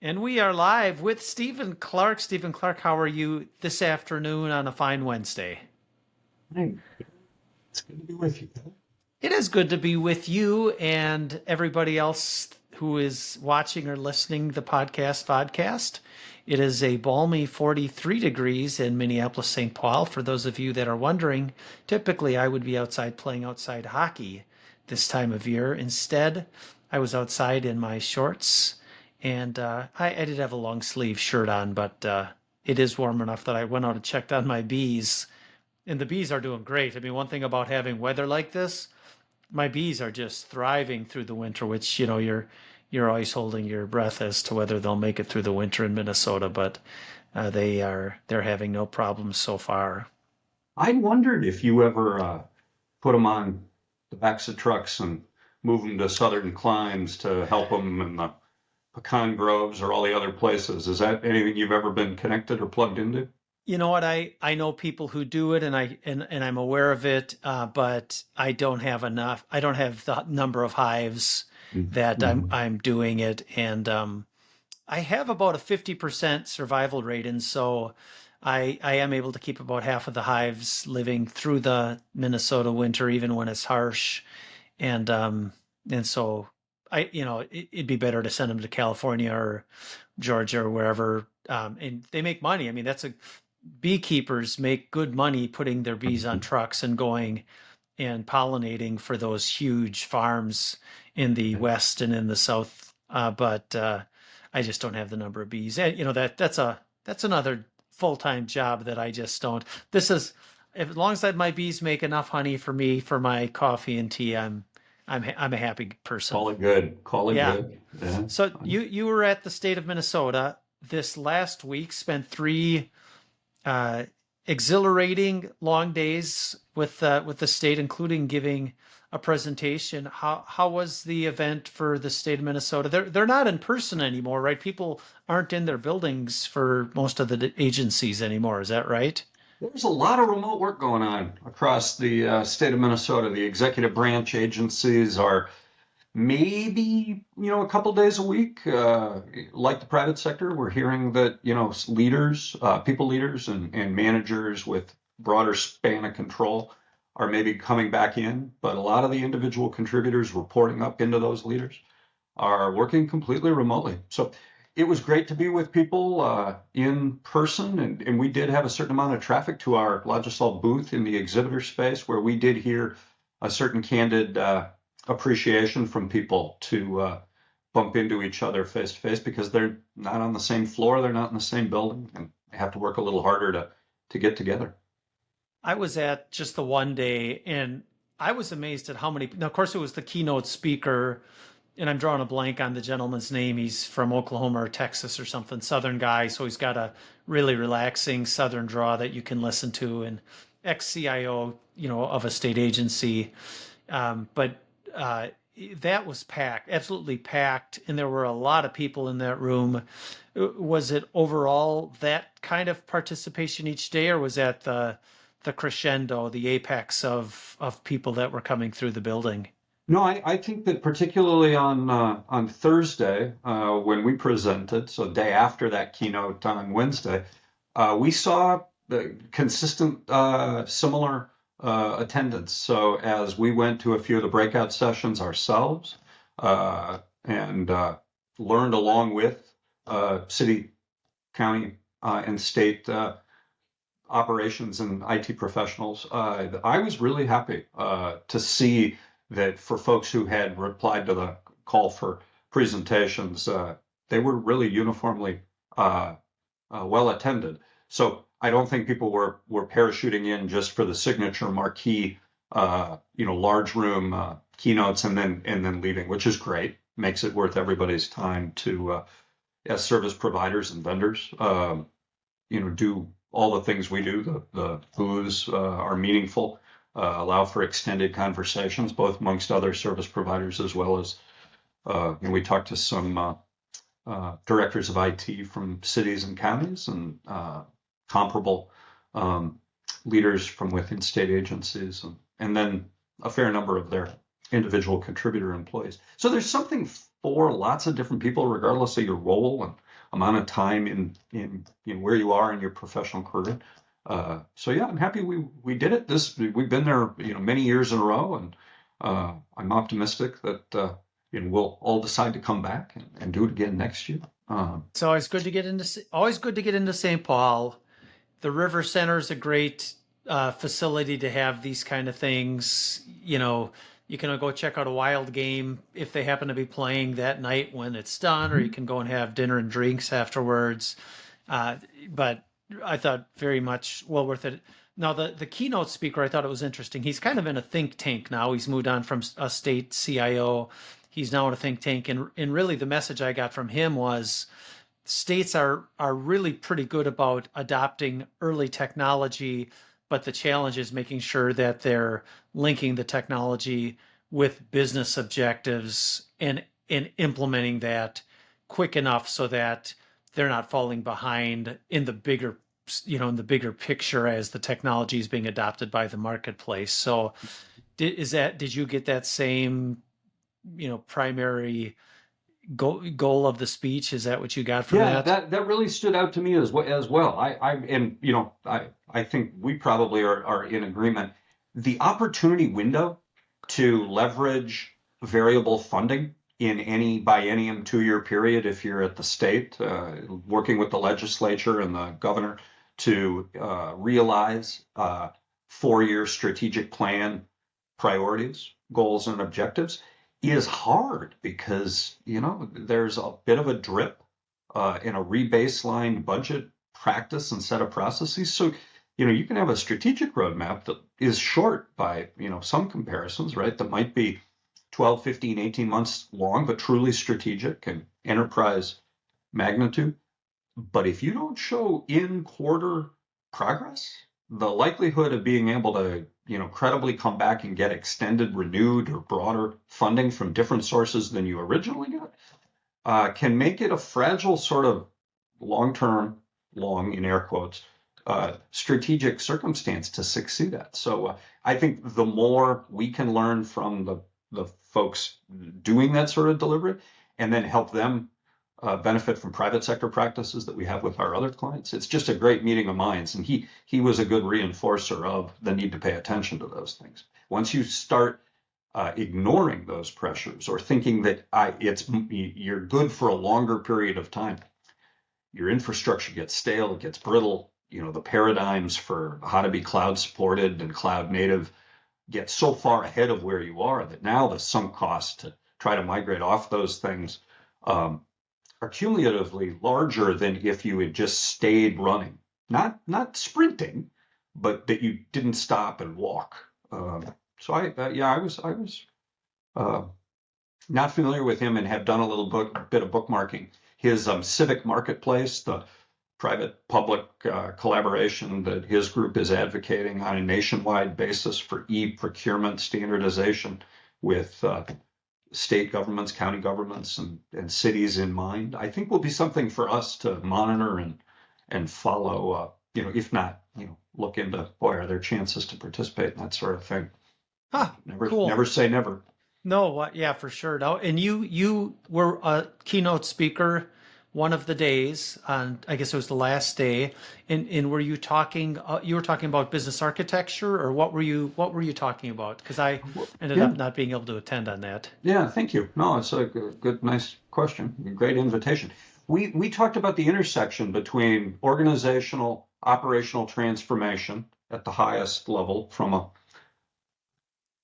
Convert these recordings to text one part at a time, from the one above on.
And we are live with Stephen Clark. Stephen Clark, how are you this afternoon on a fine Wednesday? Hey, it's good to be with you, Bill. It is good to be with you and everybody else who is watching or listening the podcast. It is a balmy 43 degrees in Minneapolis, St. Paul. For those of you that are wondering, typically I would be outside playing outside hockey this time of year. Instead, I was outside in my shorts and I did have a long sleeve shirt on, but it is warm enough that I went out and checked on my bees. And the bees are doing great. I mean, one thing about having weather like this, my bees are just thriving through the winter, which, you're always holding your breath as to whether they'll make it through the winter in Minnesota, but they're having no problems so far. I wondered if you ever put them on the backs of trucks and move them to southern climes to help them in the pecan groves or all the other places. Is that anything you've ever been connected or plugged into? You know what? I know people who do it, and I'm aware of it, but I don't have enough. I don't have the number of hives that I'm Mm-hmm. I'm doing it, and I have about a 50% survival rate, and so I am able to keep about half of the hives living through the Minnesota winter, even when it's harsh, and um and so it'd be better to send them to California or Georgia or wherever, and they make money. I mean, that's a beekeepers make good money putting their bees on trucks and going and pollinating for those huge farms in the west and in the south. But I just don't have the number of bees. And that's another full time job that I just don't. This is As long as my bees make enough honey for me for my coffee and tea, I'm a happy person. Call it good. Call it Yeah. good. Yeah. So you were at the state of Minnesota this last week. Spent three uh, exhilarating long days with the state, including giving a presentation. How was the event for the state of Minnesota? They're not in person anymore, right? People aren't in their buildings for most of the agencies anymore. Is that right? There's a lot of remote work going on across the state of Minnesota. The executive branch agencies are maybe a couple days a week, like the private sector. We're hearing that leaders, people leaders, and managers with broader span of control are maybe coming back in, but a lot of the individual contributors reporting up into those leaders are working completely remotely. So it was great to be with people in person, and we did have a certain amount of traffic to our Logisolve booth in the exhibitor space, where we did hear a certain candid appreciation from people to bump into each other face to face, because they're not on the same floor, they're not in the same building, and they have to work a little harder to get together. I was at just the one day, and I was amazed at how many. Now, of course, it was the keynote speaker, and I'm drawing a blank on the gentleman's name. He's from Oklahoma or Texas or something, Southern guy. So he's got a really relaxing Southern draw that you can listen to, and ex-CIO, of a state agency. But that was packed, absolutely packed, and there were a lot of people in that room. Was it overall that kind of participation each day, or was that the crescendo, the apex of people that were coming through the building? No, I think that particularly on Thursday when we presented, so day after that keynote on Wednesday, we saw the consistent similar attendance. So as we went to a few of the breakout sessions ourselves and learned along with city, county, and state operations and IT professionals, I was really happy to see that for folks who had replied to the call for presentations, they were really uniformly well attended. So I don't think people were parachuting in just for the signature marquee, large room keynotes and then leaving, which is great. Makes it worth everybody's time to, as service providers and vendors, do all the things we do. The booths are meaningful, allow for extended conversations, both amongst other service providers as well as we talked to some directors of IT from cities and counties and comparable leaders from within state agencies, and then a fair number of their individual contributor employees. So there's something for lots of different people, regardless of your role and amount of time in where you are in your professional career. So yeah, I'm happy we did it. We've been there, many years in a row, and I'm optimistic that we'll all decide to come back and do it again next year. It's always good to get into St. Paul. The Rivercenter is a great facility to have these kind of things. You can go check out a wild game if they happen to be playing that night when it's done, or you can go and have dinner and drinks afterwards. But I thought very much well worth it. Now, the keynote speaker, I thought it was interesting. He's kind of in a think tank now. He's moved on from a state CIO. He's now in a think tank. And really, the message I got from him was states are really pretty good about adopting early technology, but the challenge is making sure that they're linking the technology with business objectives and implementing that quick enough so that they're not falling behind in the bigger picture as the technology is being adopted by the marketplace. So did you get that same primary goal of the speech? Is that what you got from Yeah, that? that really stood out to me as well. I think we probably are in agreement. The opportunity window to leverage variable funding in any biennium 2-year period, if you're at the state, working with the legislature and the governor to realize 4-year strategic plan priorities, goals, and objectives is hard because, there's a bit of a drip in a rebaseline budget practice and set of processes. So, you can have a strategic roadmap that is short by, some comparisons, right? That might be 12, 15, 18 months long, but truly strategic and enterprise magnitude. But if you don't show in quarter progress, the likelihood of being able to, credibly come back and get extended, renewed, or broader funding from different sources than you originally got can make it a fragile sort of long-term, long in air quotes, strategic circumstance to succeed at. So I think the more we can learn from the folks doing that sort of delivery and then help them benefit from private sector practices that we have with our other clients, it's just a great meeting of minds. And he was a good reinforcer of the need to pay attention to those things. Once you start ignoring those pressures or thinking that you're good for a longer period of time, your infrastructure gets stale, it gets brittle. The paradigms for how to be cloud supported and cloud native get so far ahead of where you are that now the sunk costs to try to migrate off those things are cumulatively larger than if you had just stayed running, not sprinting, but that you didn't stop and walk. So I was not familiar with him and have done a little bit of bookmarking. His civic marketplace, the private-public collaboration that his group is advocating on a nationwide basis for e-procurement standardization with state governments, county governments, and cities in mind, I think will be something for us to monitor and follow. If not, look into, boy, are there chances to participate in that sort of thing. Huh, cool. Never say never. No, yeah, for sure. No, and you were a keynote speaker one of the days, on I guess it was the last day. And were you talking? You were talking about business architecture, or what were you talking about? Because I ended Yeah. up not being able to attend on that. Yeah, thank you. No, it's a good, nice question. Great invitation. We talked about the intersection between organizational, operational transformation at the highest level from a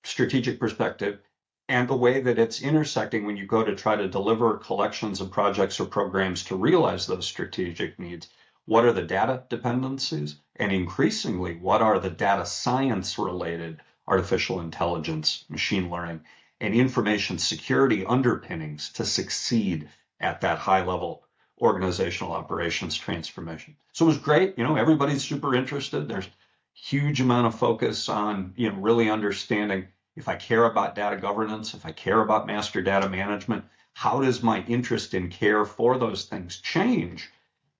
strategic perspective and the way that it's intersecting when you go to try to deliver collections of projects or programs to realize those strategic needs. What are the data dependencies? And increasingly, what are the data science related artificial intelligence, machine learning, and information security underpinnings to succeed at that high level organizational operations transformation? So it was great. Everybody's super interested. There's huge amount of focus on, really understanding if I care about data governance, if I care about master data management, how does my interest and care for those things change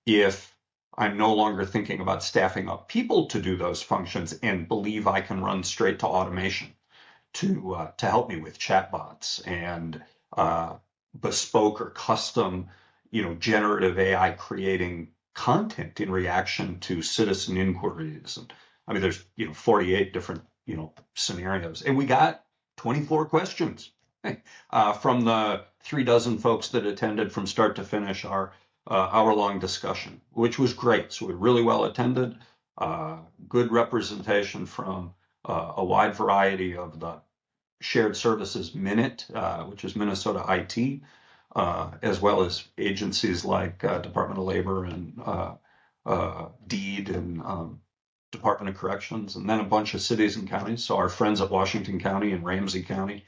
if I'm no longer thinking about staffing up people to do those functions and believe I can run straight to automation to help me with chatbots and bespoke or custom generative AI creating content in reaction to citizen inquiries. And I mean, there's, 48 different, scenarios. And we got 24 questions from the 36 folks that attended from start to finish our hour-long discussion, which was great. So we really well attended, good representation from a wide variety of the Shared Services Minute, which is Minnesota IT, as well as agencies like Department of Labor and DEED and Department of Corrections, and then a bunch of cities and counties. So our friends at Washington County and Ramsey County,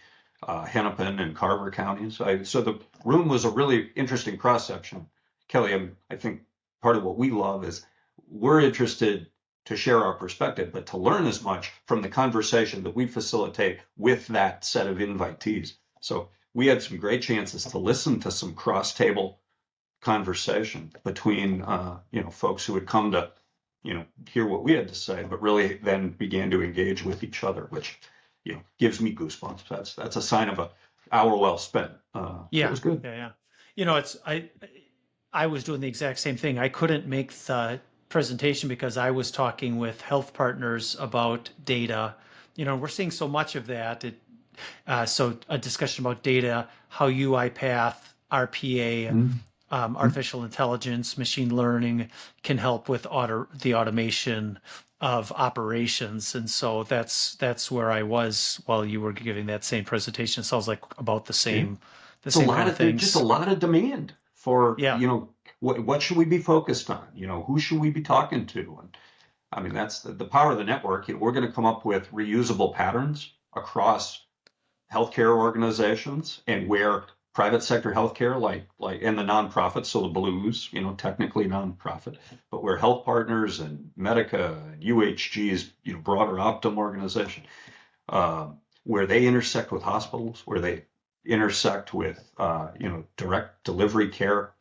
Hennepin and Carver counties. So the room was a really interesting cross section. Kelly, I think part of what we love is we're interested to share our perspective, but to learn as much from the conversation that we facilitate with that set of invitees. So we had some great chances to listen to some cross-table conversation between, folks who had come to, hear what we had to say, but really then began to engage with each other, which, gives me goosebumps. That's a sign of an hour well spent. Yeah, it was good. Yeah. I was doing the exact same thing. I couldn't make the presentation because I was talking with health partners about data. We're seeing so much of that. So a discussion about data, how UiPath, RPA, artificial intelligence, machine learning can help with the automation of operations. And so that's where I was while you were giving that same presentation. It sounds like about the same, the It's a same lot kind of of there's things. just a lot of demand for, Yeah. what should we be focused on? Who should we be talking to? And I mean, that's the power of the network. We're going to come up with reusable patterns across healthcare organizations and where private sector healthcare, like and the nonprofits, so the Blues, technically nonprofit, but where health partners and Medica and UHG's, broader Optum organization, where they intersect with hospitals, where they intersect with, direct delivery care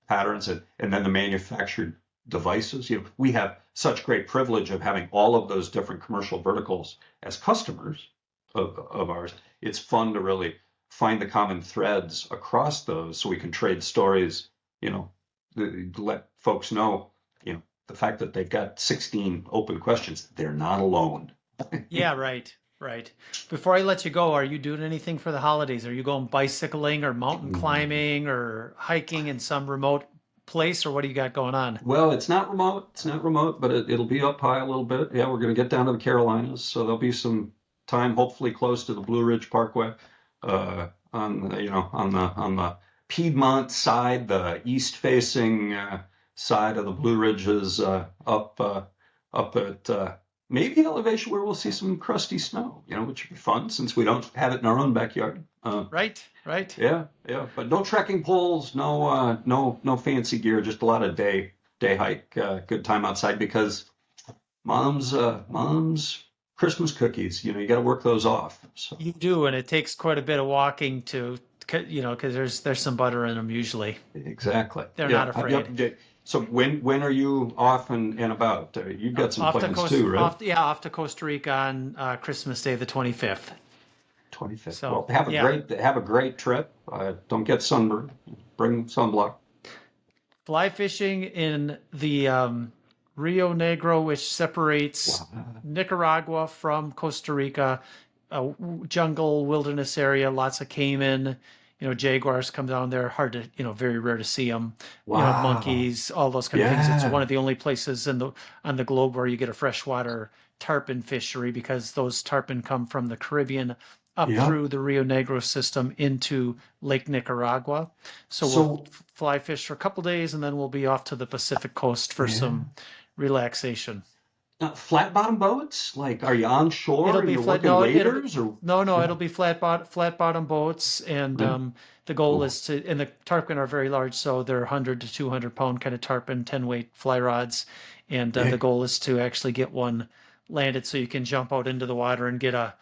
patterns, and then the manufactured devices. We have such great privilege of having all of those different commercial verticals as customers of ours. It's fun to really find the common threads across those so we can trade stories, let folks know, the fact that they've got 16 open questions, they're not alone. Yeah, right. Before I let you go, are you doing anything for the holidays? Are you going bicycling or mountain climbing or hiking in some remote place, or what do you got going on? Well, it's not remote. It's not remote, but it'll be up high a little bit. Yeah, we're going to get down to the Carolinas, so there'll be some time, hopefully close to the Blue Ridge Parkway, on the Piedmont side, the east-facing side of the Blue Ridges, up at maybe elevation where we'll see some crusty snow, which would be fun since we don't have it in our own backyard. Right. Yeah, but no trekking poles, no fancy gear, just a lot of day hike, good time outside because mom's Christmas cookies, you got to work those off. So You do, and it takes quite a bit of walking because there's some butter in them usually. exactly. They're Yeah. not afraid. So when are you off and about? You've got some Off to plans too, right? off to Costa Rica on Christmas Day, the 25th. 25th. So Well, have yeah, a great trip. Don't get sunburned. Bring sunblock. fly fishing in the Rio Negro, which separates Wow. Nicaragua from Costa Rica, a jungle wilderness area, lots of caiman. Jaguars come down there, hard to, very rare to see them. Wow. Monkeys, all those kind of things. It's Yeah. one of the only places on the globe where you get a freshwater tarpon fishery because those tarpon come from the Caribbean up Yeah. through the Rio Negro system into Lake Nicaragua. So we'll fly fish for a couple days and then we'll be off to the Pacific coast for some relaxation. Flat bottom boats? Like, are you on shore It'll and be you're flat. working No, waders or? no. It'll be flat bottom boats, and Yeah. the goal Cool. is to. And the tarpon are very large, so they're 100 to 200 pound kind of tarpon, 10 weight fly rods, and Yeah. the goal is to actually get one landed so you can jump out into the water and get a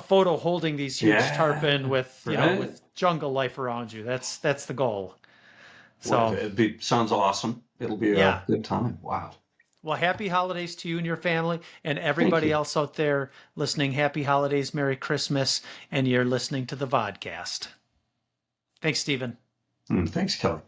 photo holding these huge Yeah. tarpon with Right. with jungle life around you. That's the goal. Well, So sounds awesome. It'll be yeah. a good time. Wow. Well, happy holidays to you and your family, and Thank everybody you. else out there listening. Happy holidays, Merry Christmas, and you're listening to the vodcast. Thanks, Stephen. Thanks, Kelly.